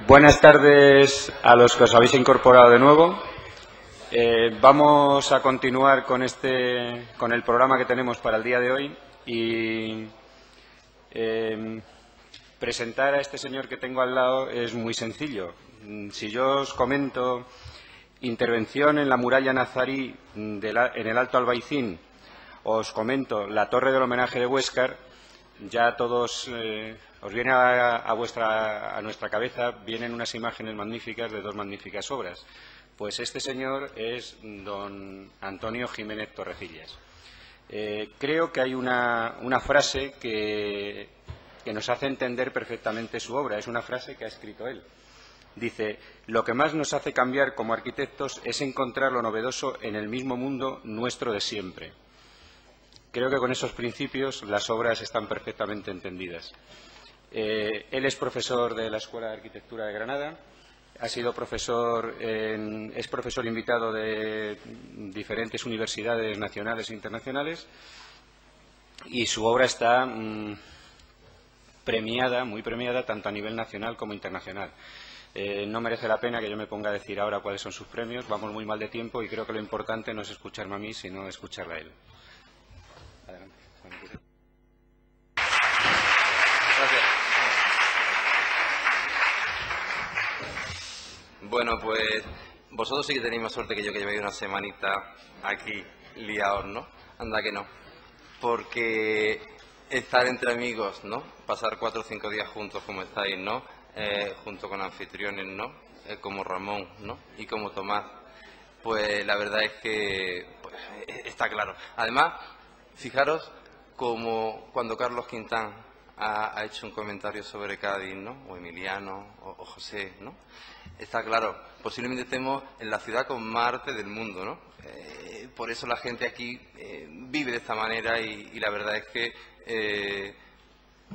Buenas tardes a los que os habéis incorporado de nuevo. Vamos a continuar con el programa que tenemos para el día de hoy y presentar a este señor que tengo al lado es muy sencillo. Si yo os comento intervención en la muralla nazarí en el Alto Albaicín, os comento la torre del homenaje de Huéscar, ya todos os viene a nuestra cabeza, vienen unas imágenes magníficas de dos magníficas obras. Pues este señor es don Antonio Jiménez Torrecillas. Creo que hay una frase que nos hace entender perfectamente su obra. Es una frase que ha escrito él. Dice: lo que más nos hace cambiar como arquitectos es encontrar lo novedoso en el mismo mundo nuestro de siempre. Creo que con esos principios las obras están perfectamente entendidas. Él es profesor de la Escuela de Arquitectura de Granada, es profesor invitado de diferentes universidades nacionales e internacionales y su obra está muy premiada tanto a nivel nacional como internacional. No merece la pena que yo me ponga a decir ahora cuáles son sus premios, vamos muy mal de tiempo y creo que lo importante no es escucharme a mí, sino escucharle a él. Adelante. Gracias. Bueno, pues vosotros sí que tenéis más suerte que yo, que llevéis una semanita aquí liados, ¿no? Anda que no. Porque estar entre amigos, ¿no? Pasar 4 o 5 días juntos como estáis, ¿no? Junto con anfitriones, ¿no? Como Ramón, ¿no? Y como Tomás. Pues la verdad es que pues, está claro. Además, fijaros como cuando Carlos Quintán ha hecho un comentario sobre Cádiz, ¿no? O Emiliano, o José, ¿no? Está claro, posiblemente estemos en la ciudad con más arte del mundo, ¿no? Por eso la gente aquí vive de esta manera y la verdad es que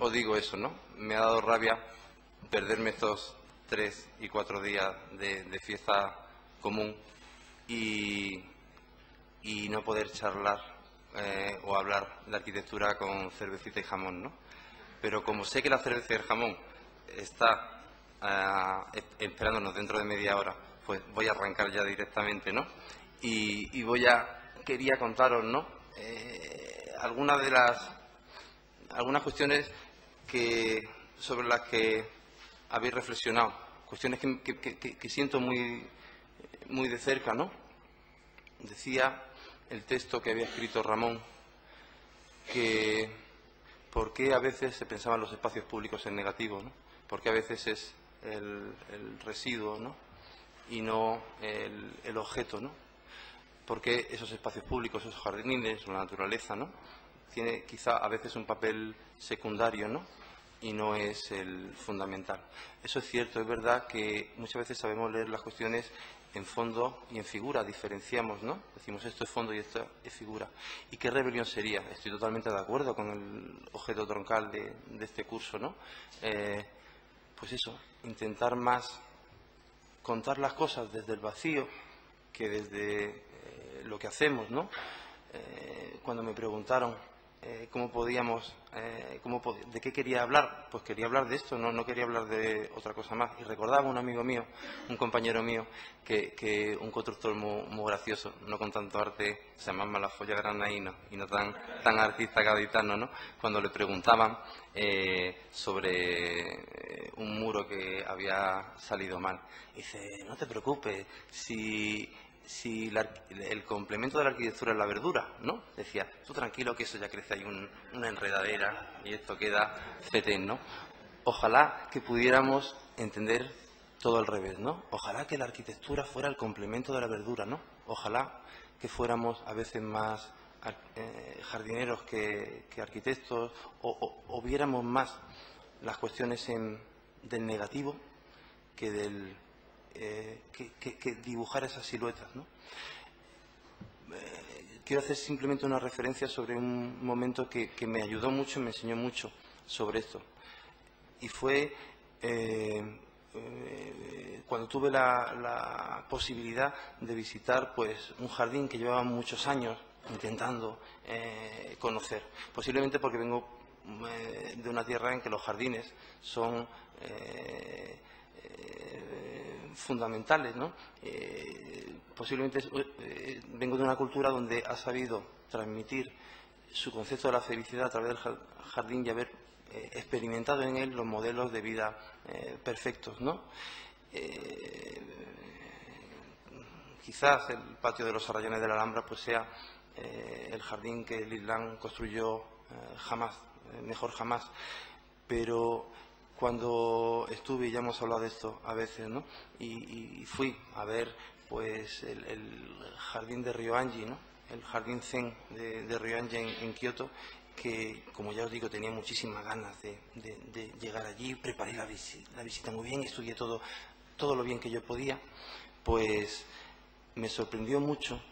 os digo eso, ¿no? Me ha dado rabia perderme estos 3 y 4 días de fiesta común y no poder charlar o hablar de arquitectura con cervecita y jamón, ¿no? Pero como sé que la cerveza y el jamón está esperándonos dentro de media hora, pues voy a arrancar ya directamente, ¿no? Y quería contaros, ¿no? Algunas cuestiones sobre las que habéis reflexionado, cuestiones que siento muy de cerca, ¿no? Decía el texto que había escrito Ramón que por qué a veces se pensaban los espacios públicos en negativo, ¿no? Por qué a veces es el residuo, ¿no? Y no el objeto, ¿no? Por qué esos espacios públicos, esos jardines, la naturaleza, ¿no? Tiene quizá a veces un papel secundario, ¿no? Y no es el fundamental. Eso es cierto, es verdad que muchas veces sabemos leer las cuestiones en fondo y en figura, diferenciamos, ¿no? Decimos esto es fondo y esto es figura. ¿Y qué rebelión sería? Estoy totalmente de acuerdo con el objeto troncal de este curso, ¿no? Pues eso, intentar más contar las cosas desde el vacío que desde lo que hacemos, ¿no? Cuando me preguntaron cómo podíamos, de qué quería hablar, pues quería hablar de esto, no quería hablar de otra cosa más. Y recordaba un amigo mío, un compañero mío, que un constructor muy gracioso, no con tanto arte, se llama Malafolla Granaíno y no tan artista gaditano, ¿no? Cuando le preguntaban sobre un muro que había salido mal, dice: no te preocupes, si el complemento de la arquitectura es la verdura, ¿no? Decía, tú tranquilo que eso ya crece ahí una enredadera y esto queda fetén, ¿no? Ojalá que pudiéramos entender todo al revés, ¿no? Ojalá que la arquitectura fuera el complemento de la verdura, ¿no? Ojalá que fuéramos a veces más jardineros que arquitectos o viéramos más las cuestiones del negativo que del que dibujar esas siluetas, ¿no? Quiero hacer simplemente una referencia sobre un momento que me ayudó mucho y me enseñó mucho sobre esto. Y fue cuando tuve la posibilidad de visitar pues un jardín que llevaba muchos años intentando conocer. Posiblemente porque vengo de una tierra en que los jardines son fundamentales, ¿no? Posiblemente vengo de una cultura donde ha sabido transmitir su concepto de la felicidad a través del jardín y haber experimentado en él los modelos de vida perfectos, ¿no? Quizás el patio de los Arrayones de la Alhambra pues sea el jardín que Lisland construyó mejor jamás, pero cuando estuve, y ya hemos hablado de esto a veces, ¿no? y fui a ver pues el jardín de Ryoanji, ¿no? El jardín Zen de Ryoanji en Kioto, que, como ya os digo, tenía muchísimas ganas de llegar allí. Preparé la visita muy bien, estudié todo lo bien que yo podía. Pues me sorprendió mucho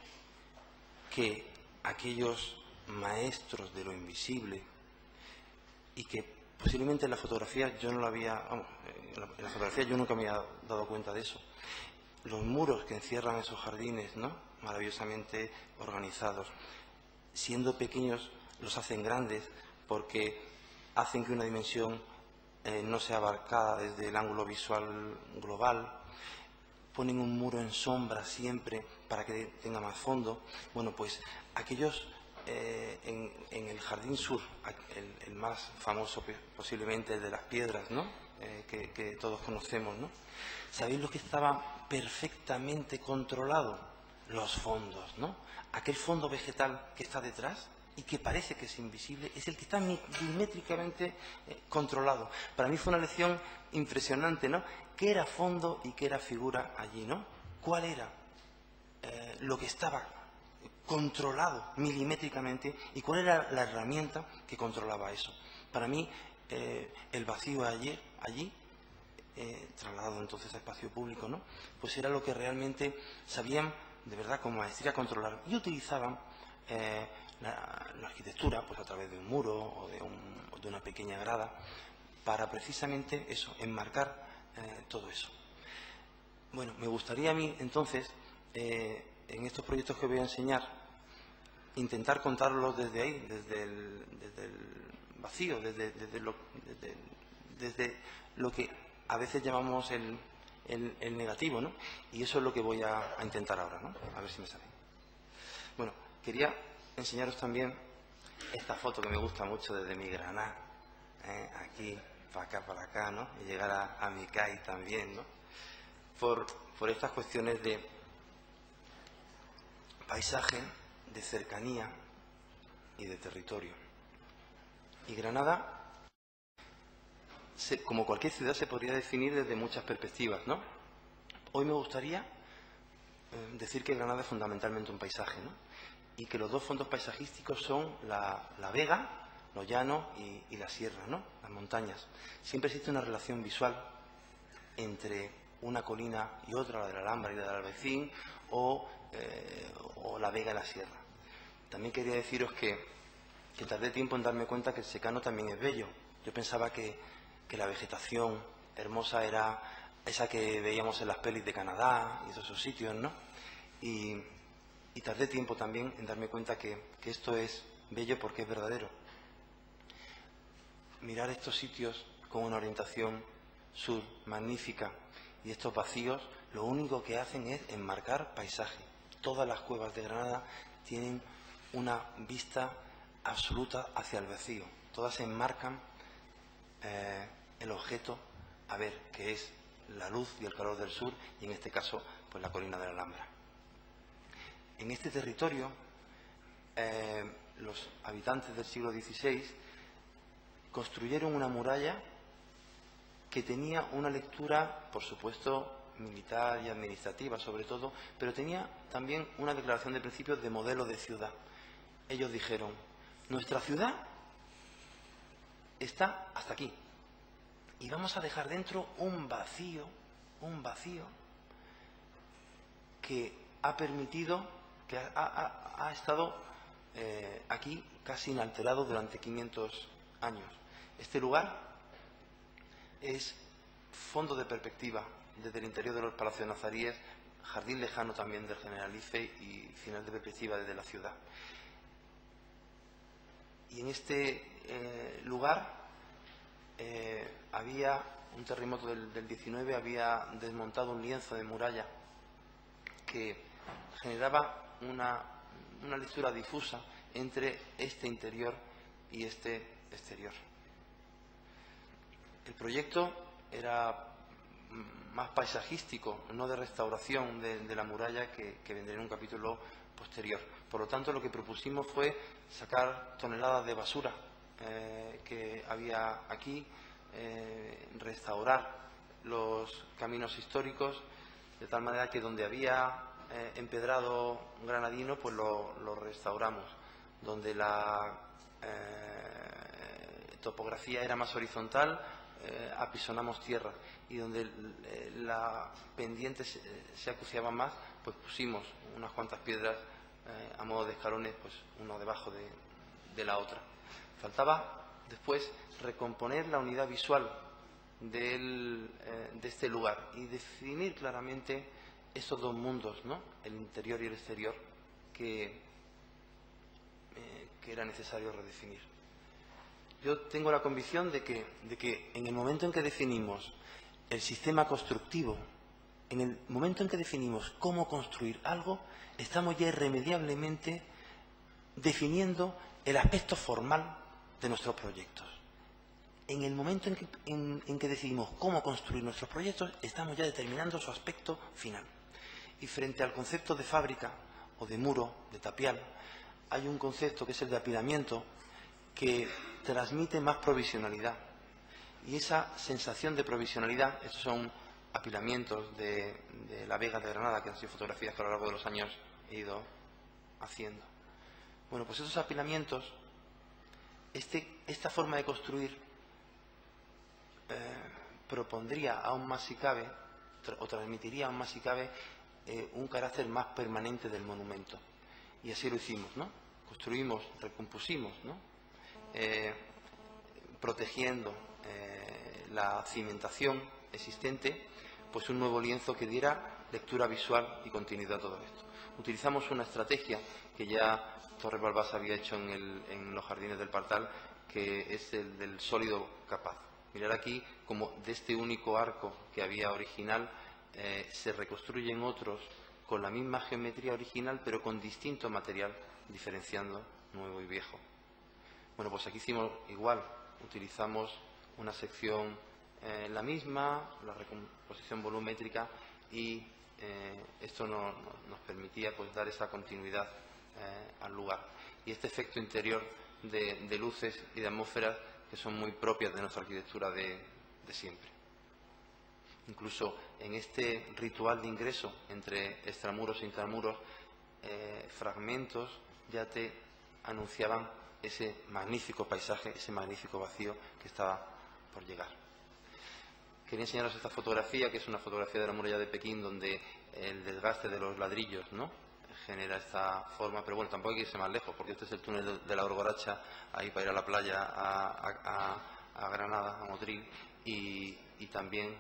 que aquellos maestros de lo invisible, y que posiblemente en la fotografía yo no lo había, en la fotografía yo nunca me había dado cuenta de eso, los muros que encierran esos jardines, ¿no? Maravillosamente organizados, siendo pequeños los hacen grandes porque hacen que una dimensión no sea abarcada desde el ángulo visual global. Ponen un muro en sombra siempre para que tenga más fondo. Bueno, pues aquellos en el Jardín Sur, el más famoso posiblemente, el de las piedras, ¿no? Que todos conocemos, ¿no? ¿Sabéis lo que estaba perfectamente controlado? Los fondos, ¿no? Aquel fondo vegetal que está detrás y que parece que es invisible, es el que está milimétricamente controlado. Para mí fue una lección impresionante, ¿no? ¿Qué era fondo y qué era figura allí, ¿no? ¿Cuál era lo que estaba controlado milimétricamente y cuál era la herramienta que controlaba eso? Para mí, el vacío allí, trasladado entonces a espacio público, ¿no? Pues era lo que realmente sabían de verdad con maestría controlar, y utilizaban la arquitectura pues a través de un muro o de una pequeña grada para precisamente eso, enmarcar todo eso. Bueno, me gustaría a mí entonces en estos proyectos que voy a enseñar intentar contarlos desde ahí, desde el vacío, desde lo que a veces llamamos el negativo, ¿no? Y eso es lo que voy a intentar ahora, ¿no? A ver si me sale. Bueno, quería enseñaros también esta foto que me gusta mucho desde mi Granada, aquí, para acá, ¿no? Y llegar a mi CAI también, ¿no? Por estas cuestiones de paisaje, de cercanía y de territorio. Y Granada, como cualquier ciudad, se podría definir desde muchas perspectivas, ¿no? Hoy me gustaría decir que Granada es fundamentalmente un paisaje, ¿no? Y que los dos fondos paisajísticos son la vega, los llanos y la sierra, ¿no? Las montañas. Siempre existe una relación visual entre una colina y otra, la de la Alhambra y la del Albaicín, o la vega y la sierra. También quería deciros que tardé tiempo en darme cuenta que el secano también es bello. Yo pensaba que la vegetación hermosa era esa que veíamos en las pelis de Canadá y todos esos sitios, ¿no? Y tardé tiempo también en darme cuenta que esto es bello porque es verdadero. Mirar estos sitios con una orientación sur magnífica y estos vacíos, lo único que hacen es enmarcar paisaje. Todas las cuevas de Granada tienen una vista absoluta hacia el vacío. Todas enmarcan el objeto a ver, que es la luz y el calor del sur, y en este caso, pues la colina de la Alhambra. En este territorio, los habitantes del siglo XVI construyeron una muralla que tenía una lectura, por supuesto, militar y administrativa sobre todo, pero tenía también una declaración de principios de modelo de ciudad. Ellos dijeron, nuestra ciudad está hasta aquí y vamos a dejar dentro un vacío que ha permitido, que ha estado aquí casi inalterado durante 500 años. Este lugar es fondo de perspectiva desde el interior de los palacios nazaríes, jardín lejano también del Generalife y final de perspectiva desde la ciudad. Y en este lugar había un terremoto del 19, había desmontado un lienzo de muralla que generaba una lectura difusa entre este interior y este exterior. El proyecto era más paisajístico, no de restauración de la muralla, que vendrá en un capítulo posterior. Por lo tanto, lo que propusimos fue sacar toneladas de basura que había aquí, restaurar los caminos históricos, de tal manera que donde había empedrado granadino, pues lo restauramos. Donde la topografía era más horizontal, apisonamos tierra, y donde la pendiente se acuciaba más, pues pusimos unas cuantas piedras a modo de escalones, pues uno debajo de la otra. Faltaba después recomponer la unidad visual de este lugar y definir claramente esos dos mundos, ¿no?, el interior y el exterior, que era necesario redefinir. Yo tengo la convicción de que en el momento en que definimos el sistema constructivo, en el momento en que definimos cómo construir algo, estamos ya irremediablemente definiendo el aspecto formal de nuestros proyectos. En el momento en que decidimos cómo construir nuestros proyectos, estamos ya determinando su aspecto final. Y frente al concepto de fábrica o de muro, de tapial, hay un concepto que es el de apilamiento, que transmite más provisionalidad. Y esa sensación de provisionalidad, estos son apilamientos de la Vega de Granada, que han sido fotografías que a lo largo de los años he ido haciendo. Bueno, pues esos apilamientos, esta forma de construir propondría aún más, si cabe, o transmitiría aún más, si cabe, un carácter más permanente del monumento. Y así lo hicimos, ¿no? Construimos, recompusimos, ¿no?, protegiendo la cimentación existente, pues un nuevo lienzo que diera lectura visual y continuidad a todo esto. Utilizamos una estrategia que ya Torres Balbás había hecho en los jardines del Partal, que es el del sólido capaz. Mirar aquí como de este único arco que había original se reconstruyen otros con la misma geometría original, pero con distinto material, diferenciando nuevo y viejo. Bueno, pues aquí hicimos igual, utilizamos una sección la misma, la recomposición volumétrica, y esto nos permitía, pues, dar esa continuidad al lugar. Y este efecto interior de luces y de atmósferas que son muy propias de nuestra arquitectura de siempre. Incluso en este ritual de ingreso entre extramuros e intramuros, fragmentos ya te anunciaban ese magnífico paisaje, ese magnífico vacío que estaba por llegar. Quería enseñaros esta fotografía, que es una fotografía de la muralla de Pekín, donde el desgaste de los ladrillos, ¿no?, genera esta forma, pero bueno, tampoco hay que irse más lejos, porque este es el túnel de la Orgoracha, ahí para ir a la playa, a Granada, a Motril, y también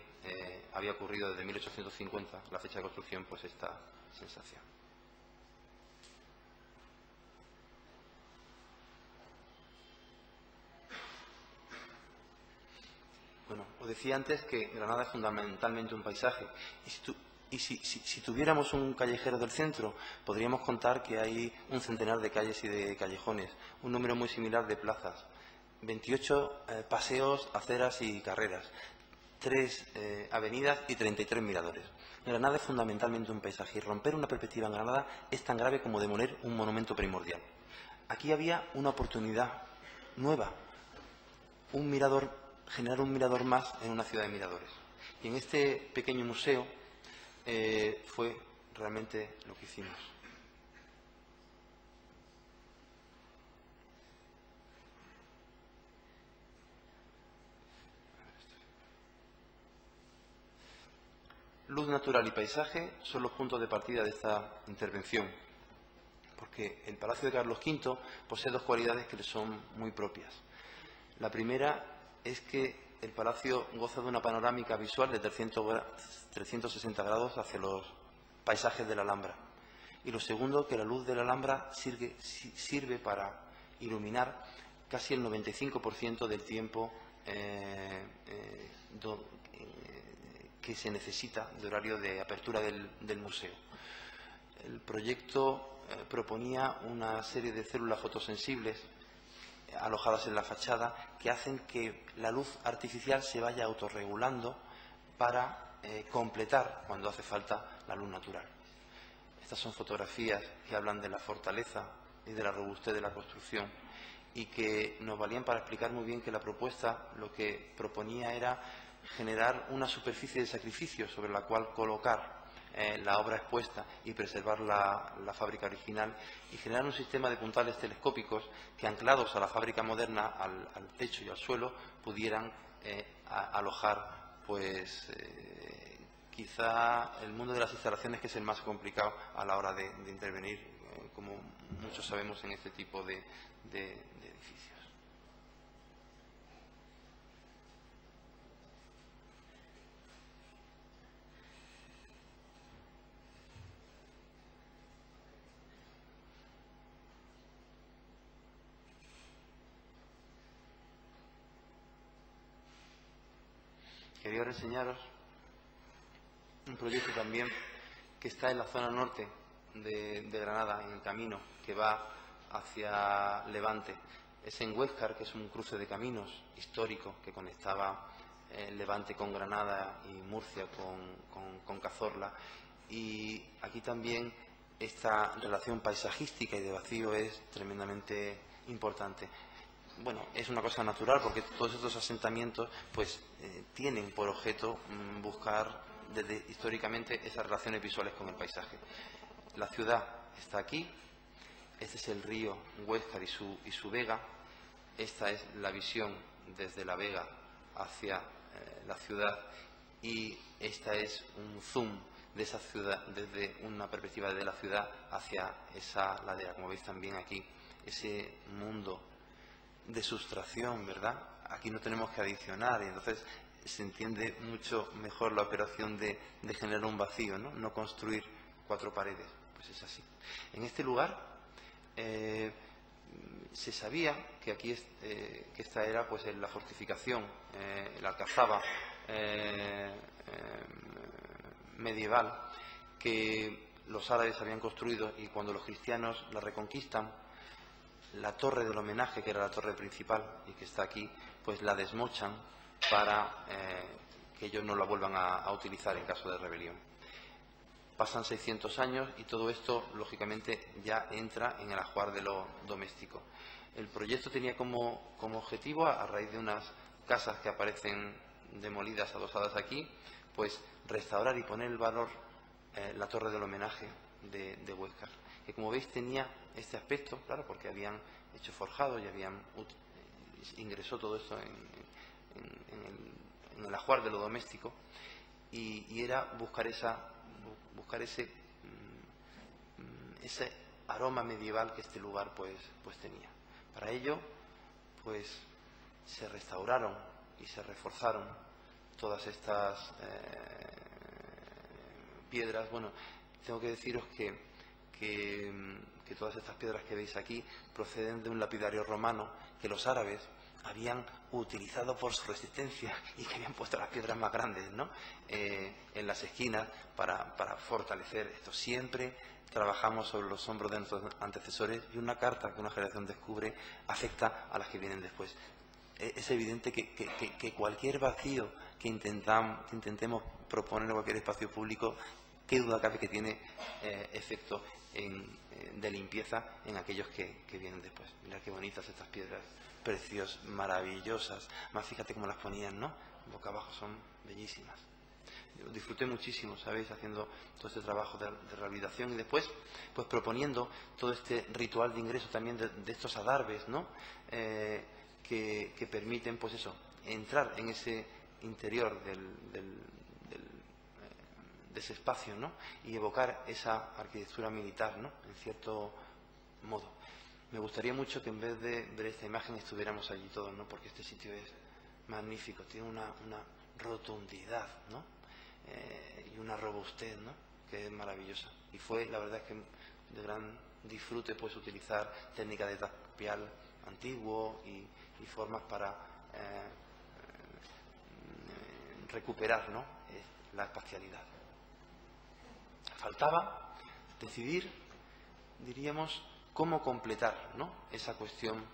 había ocurrido desde 1850, la fecha de construcción, pues esta sensación. Bueno, os decía antes que Granada es fundamentalmente un paisaje, y si tuviéramos un callejero del centro, podríamos contar que hay un centenar de calles y de callejones, un número muy similar de plazas, 28 paseos, aceras y carreras, 3 avenidas y 33 miradores. Granada es fundamentalmente un paisaje, y romper una perspectiva en Granada es tan grave como demoler un monumento primordial. Aquí había una oportunidad nueva, generar un mirador más en una ciudad de miradores. Y en este pequeño museo fue realmente lo que hicimos. Luz natural y paisaje son los puntos de partida de esta intervención, porque el Palacio de Carlos V posee dos cualidades que le son muy propias. La primera es que el palacio goza de una panorámica visual de 360 grados hacia los paisajes de la Alhambra. Y lo segundo, que la luz de la Alhambra sirve para iluminar casi el 95% del tiempo que se necesita de horario de apertura del museo. El proyecto proponía una serie de células fotosensibles alojadas en la fachada que hacen que la luz artificial se vaya autorregulando para completar cuando hace falta la luz natural. Estas son fotografías que hablan de la fortaleza y de la robustez de la construcción y que nos valían para explicar muy bien que la propuesta lo que proponía era generar una superficie de sacrificio sobre la cual colocar la obra expuesta y preservar la fábrica original, y generar un sistema de puntales telescópicos que, anclados a la fábrica moderna, al techo y al suelo, pudieran alojar pues quizá el mundo de las instalaciones, que es el más complicado a la hora de intervenir, como muchos sabemos, en este tipo de edificios. Quería enseñaros un proyecto también que está en la zona norte de Granada, en el camino que va hacia Levante. Es en Huéscar, que es un cruce de caminos histórico que conectaba Levante con Granada y Murcia con Cazorla. Y aquí también esta relación paisajística y de vacío es tremendamente importante. Bueno, es una cosa natural porque todos estos asentamientos pues tienen por objeto buscar históricamente esas relaciones visuales con el paisaje. La ciudad está aquí, este es el río Huéscar y su vega, esta es la visión desde la vega hacia la ciudad, y esta es un zoom de esa ciudad desde una perspectiva de la ciudad hacia esa ladera. Como veis también aquí, ese mundo de sustracción, ¿verdad? Aquí no tenemos que adicionar, y entonces se entiende mucho mejor la operación de generar un vacío, ¿no? No construir 4 paredes, pues es así. En este lugar se sabía que aquí que esta era pues la fortificación, la alcazaba medieval que los árabes habían construido, y cuando los cristianos la reconquistan, la torre del homenaje, que era la torre principal y que está aquí, pues la desmochan para que ellos no la vuelvan a utilizar en caso de rebelión. Pasan 600 años y todo esto, lógicamente, ya entra en el ajuar de lo doméstico. El proyecto tenía como objetivo, a raíz de unas casas que aparecen demolidas, adosadas aquí, pues restaurar y poner en valor la torre del homenaje de Huéscar, que, como veis, tenía este aspecto, claro, porque habían hecho forjado y ingresó todo esto en el ajuar de lo doméstico, y era buscar ese aroma medieval que este lugar pues tenía. Para ello, pues se restauraron y se reforzaron todas estas piedras. Bueno, tengo que deciros que todas estas piedras que veis aquí proceden de un lapidario romano que los árabes habían utilizado por su resistencia, y que habían puesto las piedras más grandes, ¿no?, en las esquinas para fortalecer esto. Siempre trabajamos sobre los hombros de nuestros antecesores, y una carta que una generación descubre afecta a las que vienen después. Es evidente que cualquier vacío que intentemos proponer en cualquier espacio público, qué duda cabe que tiene efecto de limpieza en aquellos que vienen después. Mirad qué bonitas estas piedras, preciosas, maravillosas. Más fíjate cómo las ponían, ¿no? Boca abajo, son bellísimas. Yo disfruté muchísimo, ¿sabéis?, haciendo todo este trabajo de rehabilitación, y después pues proponiendo todo este ritual de ingreso también de estos adarves, ¿no?, que permiten pues eso, entrar en ese interior de ese espacio, ¿no?, y evocar esa arquitectura militar, ¿no?, en cierto modo. Me gustaría mucho que en vez de ver esta imagen estuviéramos allí todos, ¿no?, porque este sitio es magnífico, tiene una rotundidad, ¿no?, y una robustez, ¿no?, que es maravillosa. Y fue, la verdad, es que de gran disfrute pues utilizar técnicas de tapial antiguo y formas para recuperar, ¿no?, la espacialidad. Faltaba decidir, diríamos, cómo completar, ¿no?, esa cuestión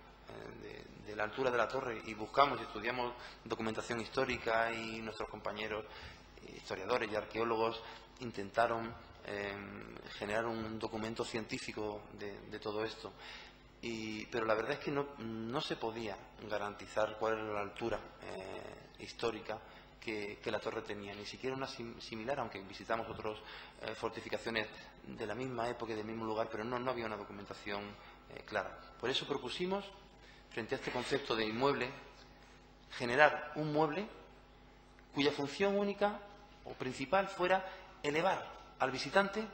de la altura de la torre, y buscamos y estudiamos documentación histórica, y nuestros compañeros historiadores y arqueólogos intentaron generar un documento científico de todo esto. Pero la verdad es que no se podía garantizar cuál era la altura histórica que la torre tenía, ni siquiera una similar, aunque visitamos otras fortificaciones de la misma época y del mismo lugar, pero no había una documentación clara. Por eso propusimos, frente a este concepto de inmueble, generar un mueble cuya función única o principal fuera elevar al visitante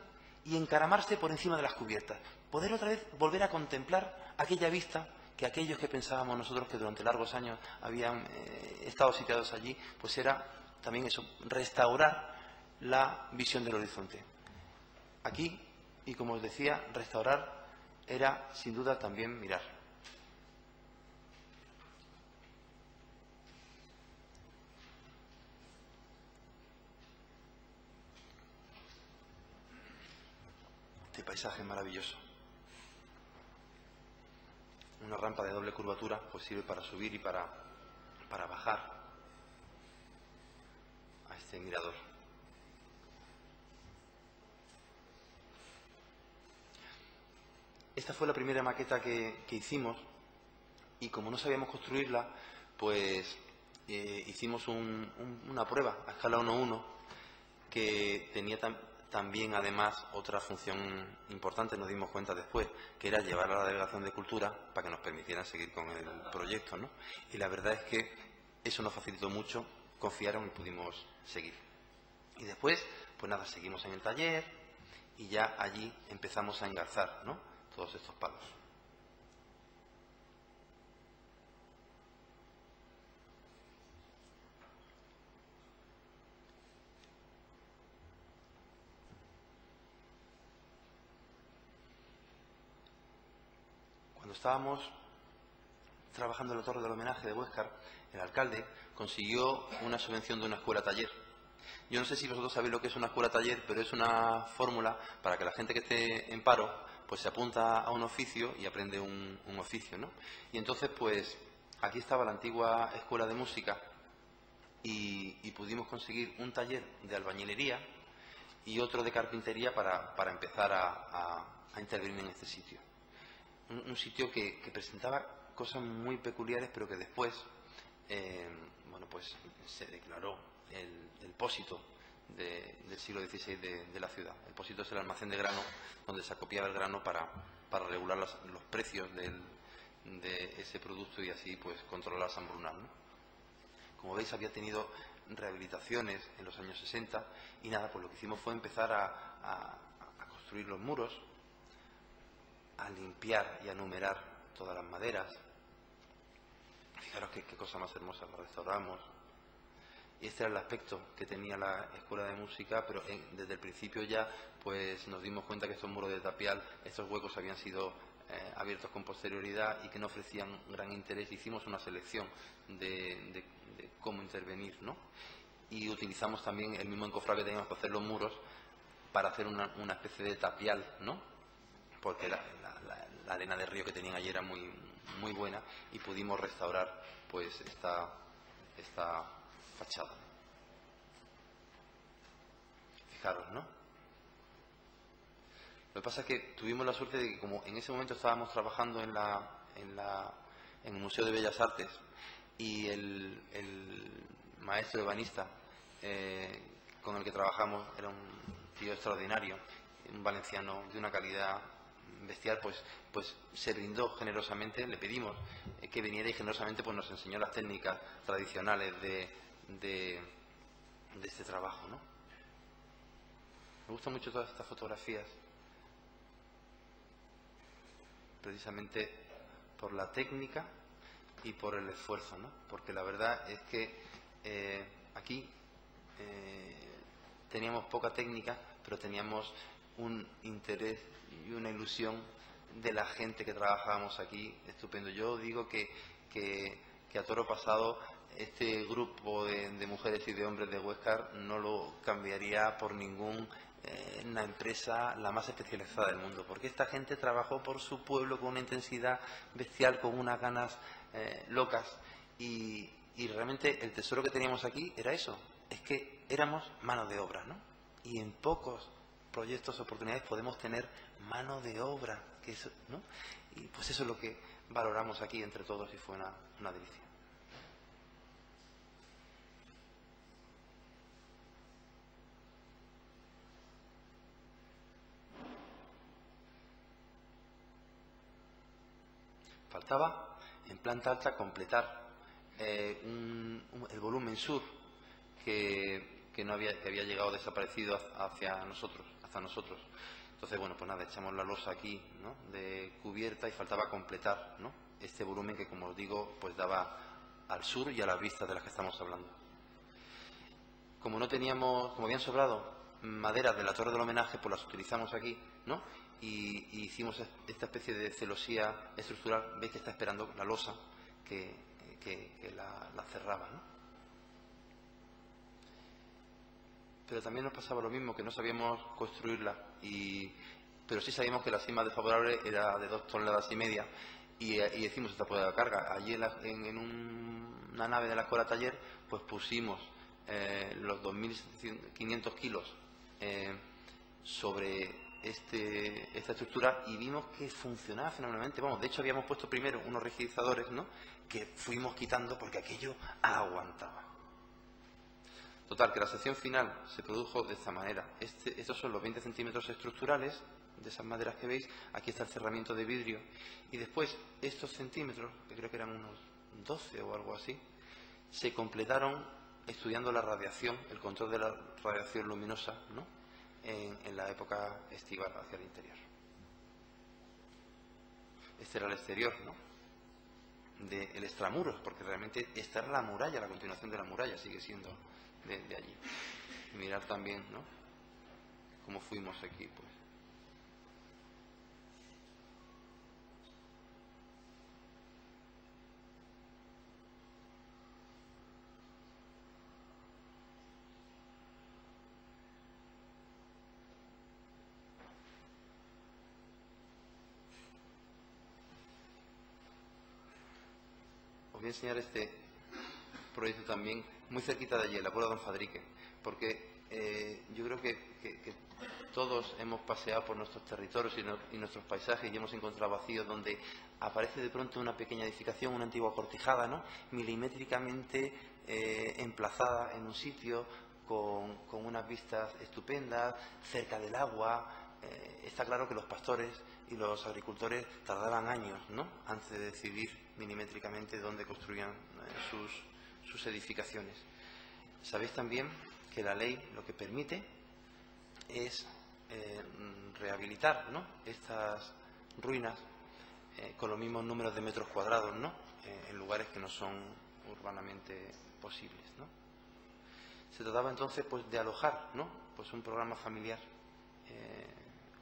y encaramarse por encima de las cubiertas, poder otra vez volver a contemplar aquella vista que aquellos que pensábamos nosotros que durante largos años habían estado sitiados allí, pues era también eso, restaurar la visión del horizonte. Aquí, y como os decía, restaurar era sin duda también mirar. Este paisaje es maravilloso. Una rampa de doble curvatura pues sirve para subir y para bajar a este mirador. Esta fue la primera maqueta que hicimos, y como no sabíamos construirla, pues hicimos una prueba a escala 1:1 que tenía también además otra función importante, nos dimos cuenta después, que era llevar a la Delegación de Cultura para que nos permitieran seguir con el proyecto, ¿no? Y la verdad es que eso nos facilitó mucho, confiaron y pudimos seguir. Y después, pues nada, seguimos en el taller y ya allí empezamos a engarzar, ¿no?, todos estos palos. Cuando estábamos trabajando en la Torre del Homenaje de Huéscar, el alcalde consiguió una subvención de una escuela-taller. Yo no sé si vosotros sabéis lo que es una escuela-taller, pero es una fórmula para que la gente que esté en paro pues se apunta a un oficio y aprende un oficio, ¿no? Y entonces, pues, aquí estaba la antigua escuela de música y pudimos conseguir un taller de albañilería y otro de carpintería para empezar a intervenir en este sitio. Un sitio que presentaba cosas muy peculiares, pero que después, bueno, pues se declaró el pósito del siglo XVI de la ciudad. El pósito es el almacén de grano, donde se acopiaba el grano para regular los precios de ese producto y así pues controlar San Brunal, ¿no? Como veis, había tenido rehabilitaciones en los años 60 y nada, pues lo que hicimos fue empezar a construir los muros, a limpiar y a numerar todas las maderas. Fijaros qué cosa más hermosa, la restauramos. Y este era el aspecto que tenía la escuela de música, pero desde el principio ya pues nos dimos cuenta que estos muros de tapial, estos huecos habían sido abiertos con posterioridad y que no ofrecían gran interés. Hicimos una selección de cómo intervenir, ¿no? Y utilizamos también el mismo encofrado que teníamos para hacer los muros para hacer una especie de tapial, ¿no? Porque la arena de río que tenían allí era muy buena y pudimos restaurar pues esta fachada. Fijaros, ¿no? Lo que pasa es que tuvimos la suerte de que como en ese momento estábamos trabajando en el Museo de Bellas Artes y el maestro ebanista con el que trabajamos era un tío extraordinario, un valenciano de una calidad bestial, pues se brindó generosamente, le pedimos que viniera y generosamente pues nos enseñó las técnicas tradicionales de este trabajo, ¿no? Me gustan mucho todas estas fotografías, precisamente por la técnica y por el esfuerzo, ¿no? Porque la verdad es que aquí teníamos poca técnica, pero teníamos un interés y una ilusión de la gente que trabajábamos aquí, estupendo. Yo digo que a toro pasado este grupo de mujeres y de hombres de Huéscar no lo cambiaría por ninguna empresa la más especializada del mundo, porque esta gente trabajó por su pueblo con una intensidad bestial, con unas ganas locas, y realmente el tesoro que teníamos aquí era eso, es que éramos mano de obra, ¿no? Y en pocos proyectos, oportunidades podemos tener mano de obra, que eso, ¿no? Y pues eso es lo que valoramos aquí entre todos y fue una delicia. Faltaba en planta alta completar el volumen sur que había llegado desaparecido hacia nosotros, hasta nosotros. Entonces, bueno, pues nada, echamos la losa aquí, ¿no?, de cubierta, y faltaba completar, ¿no?, este volumen que, como os digo, pues daba al sur y a las vistas de las que estamos hablando. Como habían sobrado maderas de la torre del homenaje, pues las utilizamos aquí, ¿no?, y hicimos esta especie de celosía estructural. Veis que está esperando la losa que la cerraba, ¿no? Pero también nos pasaba lo mismo, que no sabíamos construirla, pero sí sabíamos que la cima desfavorable era de 2,5 toneladas, y hicimos esta prueba de carga. Allí en una nave de la escuela taller, pues pusimos los 2.500 kilos sobre esta estructura, y vimos que funcionaba fenomenalmente. Vamos, de hecho habíamos puesto primero unos rigidizadores, ¿no?, que fuimos quitando porque aquello aguantaba. Total, que la sección final se produjo de esta manera. Estos son los 20 centímetros estructurales de esas maderas que veis. Aquí está el cerramiento de vidrio, y después estos centímetros, que creo que eran unos 12 o algo así, se completaron estudiando la radiación, el control de la radiación luminosa, ¿no?, en la época estival hacia el interior. Este era el exterior, ¿no?, del extramuros, porque realmente esta era la muralla, la continuación de la muralla sigue siendo de allí. Y mirar también, ¿no?, cómo fuimos aquí, pues. Os voy a enseñar este proyecto también, muy cerquita de allí, en la Puebla de Don Fadrique, porque yo creo que todos hemos paseado por nuestros territorios y nuestros paisajes, y hemos encontrado vacíos donde aparece de pronto una pequeña edificación, una antigua cortijada, ¿no?, milimétricamente emplazada en un sitio con unas vistas estupendas, cerca del agua. Está claro que los pastores y los agricultores tardaban años, ¿no?, antes de decidir milimétricamente dónde construían sus edificaciones. Sabéis también que la ley lo que permite es rehabilitar, ¿no?, estas ruinas con los mismos números de metros cuadrados, ¿no?, en lugares que no son urbanamente posibles, ¿no? Se trataba entonces, pues, de alojar, ¿no?, pues un programa familiar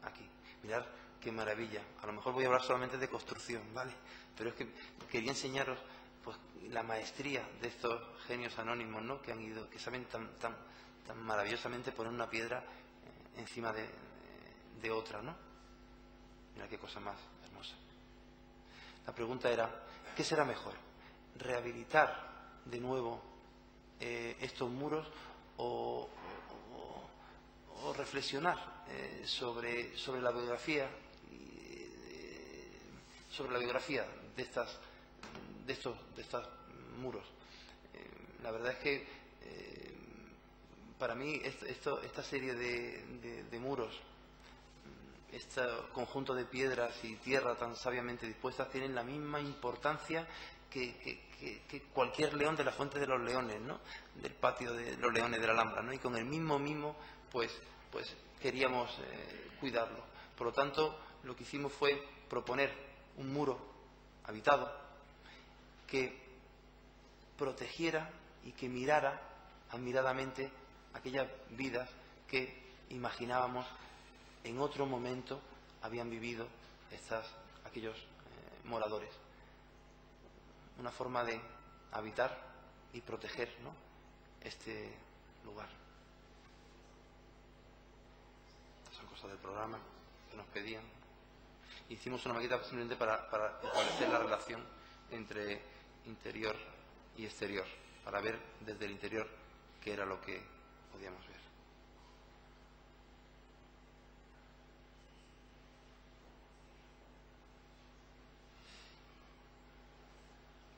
aquí. Mirad qué maravilla. A lo mejor voy a hablar solamente de construcción, ¿vale? Pero es que quería enseñaros, pues, la maestría de estos genios anónimos, ¿no?, que saben tan maravillosamente poner una piedra encima de otra, ¿no? Mira qué cosa más hermosa. La pregunta era, ¿qué será mejor? ¿Rehabilitar de nuevo estos muros o reflexionar sobre la biografía de estos muros? La verdad es que para mí esta serie de muros, este conjunto de piedras y tierra tan sabiamente dispuestas, tienen la misma importancia que cualquier león de la Fuente de los Leones, ¿no?, del patio de los Leones de la Alhambra, ¿no?, y con el mismo mimo, pues queríamos cuidarlo. Por lo tanto, lo que hicimos fue proponer un muro habitado que protegiera y que mirara admiradamente aquellas vidas que imaginábamos en otro momento habían vivido aquellos moradores. Una forma de habitar y proteger, ¿no?, este lugar. Estas son cosas del programa que nos pedían. Hicimos una maqueta simplemente para establecer la relación entre interior y exterior, para ver desde el interior qué era lo que podíamos ver.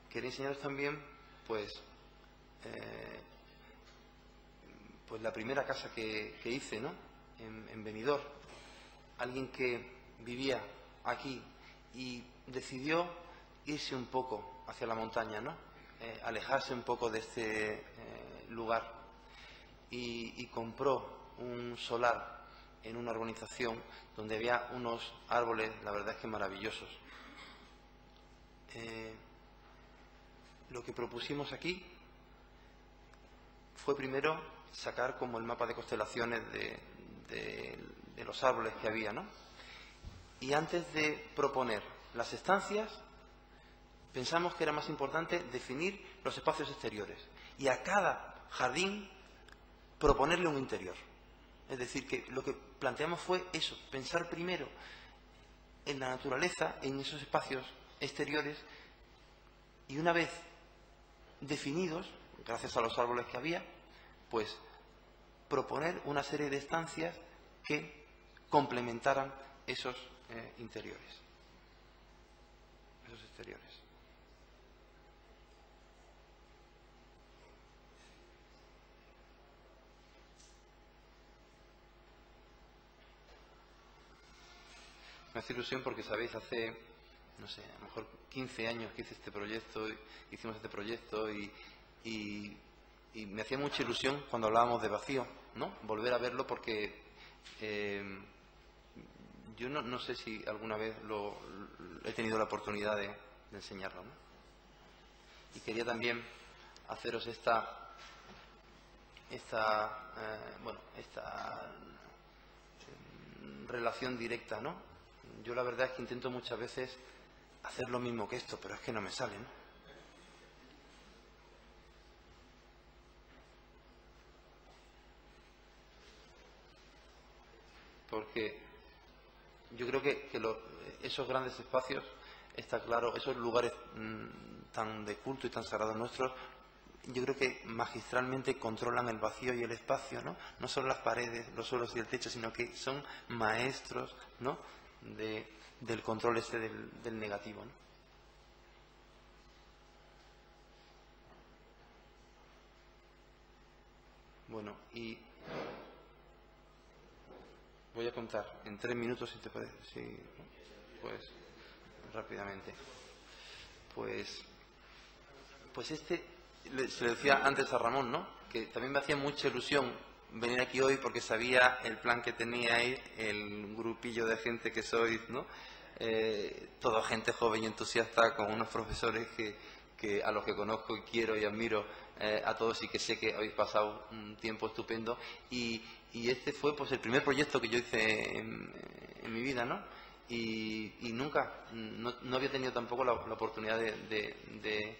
Quería enseñaros también, pues la primera casa que hice, ¿no?, en Benidorm. Alguien que vivía aquí y decidió irse un poco hacia la montaña, ¿no?, alejarse un poco de este lugar, y compró un solar en una urbanización donde había unos árboles, la verdad es que maravillosos. Lo que propusimos aquí fue primero sacar como el mapa de constelaciones de los árboles que había, ¿no? Y antes de proponer las estancias, pensamos que era más importante definir los espacios exteriores y a cada jardín proponerle un interior. Es decir, que lo que planteamos fue eso, pensar primero en la naturaleza, en esos espacios exteriores, y una vez definidos, gracias a los árboles que había, pues proponer una serie de estancias que complementaran esos interiores, esos exteriores. Me hace ilusión porque, sabéis, hace, no sé, a lo mejor 15 años que hice este proyecto, hicimos este proyecto y me hacía mucha ilusión cuando hablábamos de vacío, ¿no?, volver a verlo, porque yo no sé si alguna vez he tenido la oportunidad de enseñarlo, ¿no? Y quería también haceros esta relación directa, ¿no? Yo la verdad es que intento muchas veces hacer lo mismo que esto, pero es que no me sale, ¿no? Porque yo creo que esos grandes espacios, está claro, esos lugares tan de culto y tan sagrados nuestros, yo creo que magistralmente controlan el vacío y el espacio, ¿no? No solo las paredes, los suelos y el techo, sino que son maestros, ¿no?, del control del negativo, ¿no? Bueno, y voy a contar en 3 minutos, si te parece, pues rápidamente. Pues se le decía antes a Ramón, ¿no?, que también me hacía mucha ilusión venir aquí hoy porque sabía el plan que teníais, el grupillo de gente que sois, ¿no? Toda gente joven y entusiasta, con unos profesores que a los que conozco y quiero y admiro a todos, y que sé que habéis pasado un tiempo estupendo. Y este fue, pues, el primer proyecto que yo hice en mi vida, ¿no? Y nunca, no había tenido tampoco la oportunidad de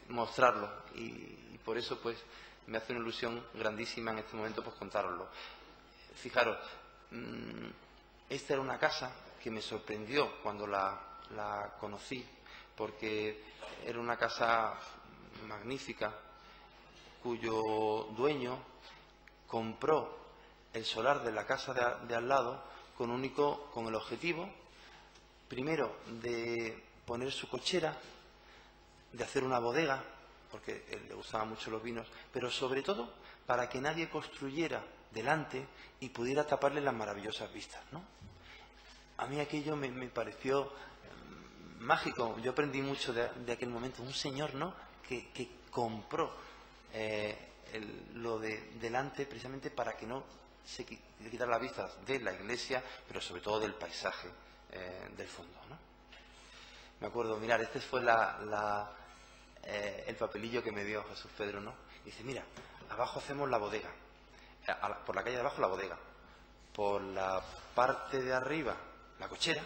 mostrarlo, y por eso, pues, me hace una ilusión grandísima en este momento, pues, contároslo. Fijaros, esta era una casa que me sorprendió cuando la conocí, porque era una casa magnífica, cuyo dueño compró el solar de la casa de al lado con el objetivo, primero, de poner su cochera, de hacer una bodega, porque a él le gustaban mucho los vinos, pero sobre todo para que nadie construyera delante y pudiera taparle las maravillosas vistas, ¿no? A mí aquello me pareció mágico. Yo aprendí mucho de aquel momento. Un señor, ¿no?, que compró lo de delante precisamente para que no se quitara las vistas de la iglesia, pero sobre todo del paisaje del fondo, ¿no? Me acuerdo, mirad, este fue el papelillo que me dio Jesús Pedro, ¿no? Dice, mira, abajo hacemos la bodega, por la calle de abajo la bodega, por la parte de arriba la cochera,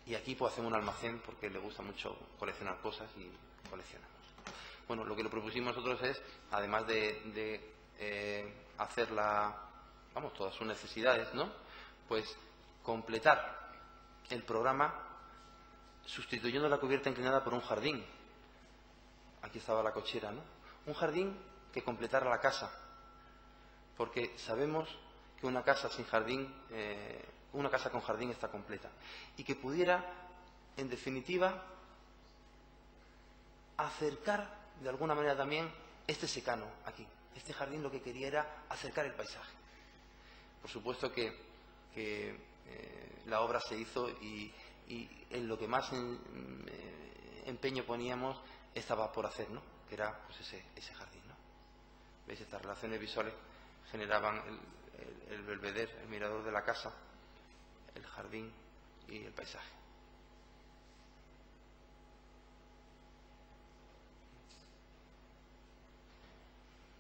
Y aquí pues hacemos un almacén porque le gusta mucho coleccionar cosas y coleccionamos. Bueno, lo que le propusimos nosotros es, además de hacer todas sus necesidades, ¿no? Pues completar el programa sustituyendo la cubierta inclinada por un jardín. Aquí estaba la cochera, ¿no? Un jardín que completara la casa, porque sabemos que una casa sin jardín, una casa con jardín está completa, y que pudiera, en definitiva, acercar de alguna manera también este secano aquí. Este jardín lo que quería era acercar el paisaje. Por supuesto que la obra se hizo y en lo que más empeño poníamos estaba por hacer, ¿no? Que era pues ese jardín, ¿no? ¿Veis? Estas relaciones visuales generaban el belvedere, el mirador de la casa, el jardín y el paisaje.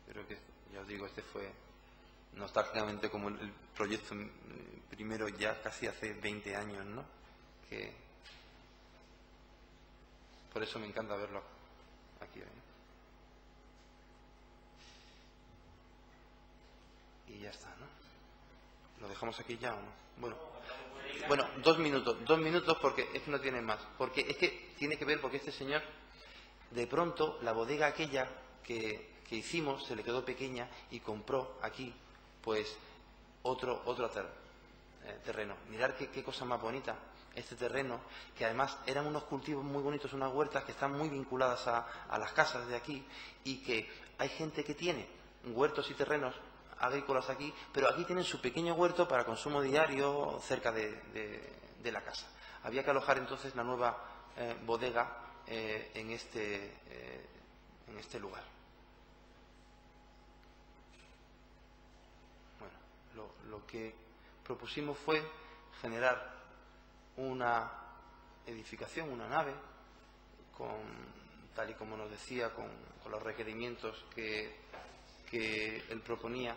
Creo que, ya os digo, este fue nostálgicamente como el proyecto primero ya casi hace 20 años, ¿no? Que por eso me encanta verlo aquí hoy, ¿no? Y ya está, ¿no? ¿Lo dejamos aquí ya o no? Bueno, 2 minutos porque es que no tiene más. Porque es que tiene que ver porque este señor, de pronto, la bodega aquella que hicimos se le quedó pequeña y compró aquí, pues, otro terreno. Mirad qué cosa más bonita, este terreno, que además eran unos cultivos muy bonitos, unas huertas que están muy vinculadas a las casas de aquí, y que hay gente que tiene huertos y terrenos agrícolas aquí, pero aquí tienen su pequeño huerto para consumo diario cerca de la casa. Había que alojar entonces la nueva bodega en este lugar. Bueno, lo que propusimos fue generar una edificación, una nave, tal y como nos decía, con los requerimientos que él proponía,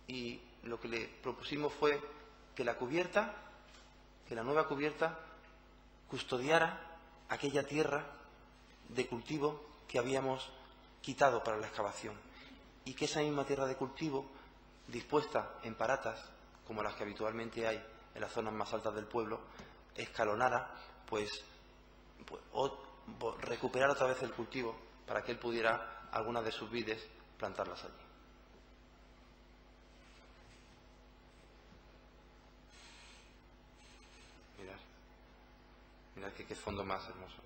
y lo que le propusimos fue que la nueva cubierta, custodiara aquella tierra de cultivo que habíamos quitado para la excavación, y que esa misma tierra de cultivo, dispuesta en paratas, como las que habitualmente hay en las zonas más altas del pueblo, escalonara, pues recuperar otra vez el cultivo para que él pudiera algunas de sus vides plantarlas allí. Mirad qué fondo más hermoso.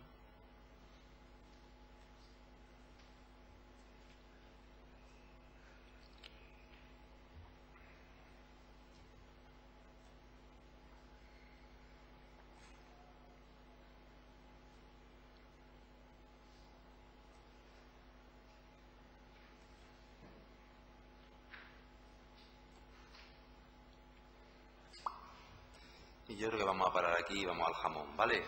Y yo creo que vamos a parar aquí y vamos al jamón, ¿vale?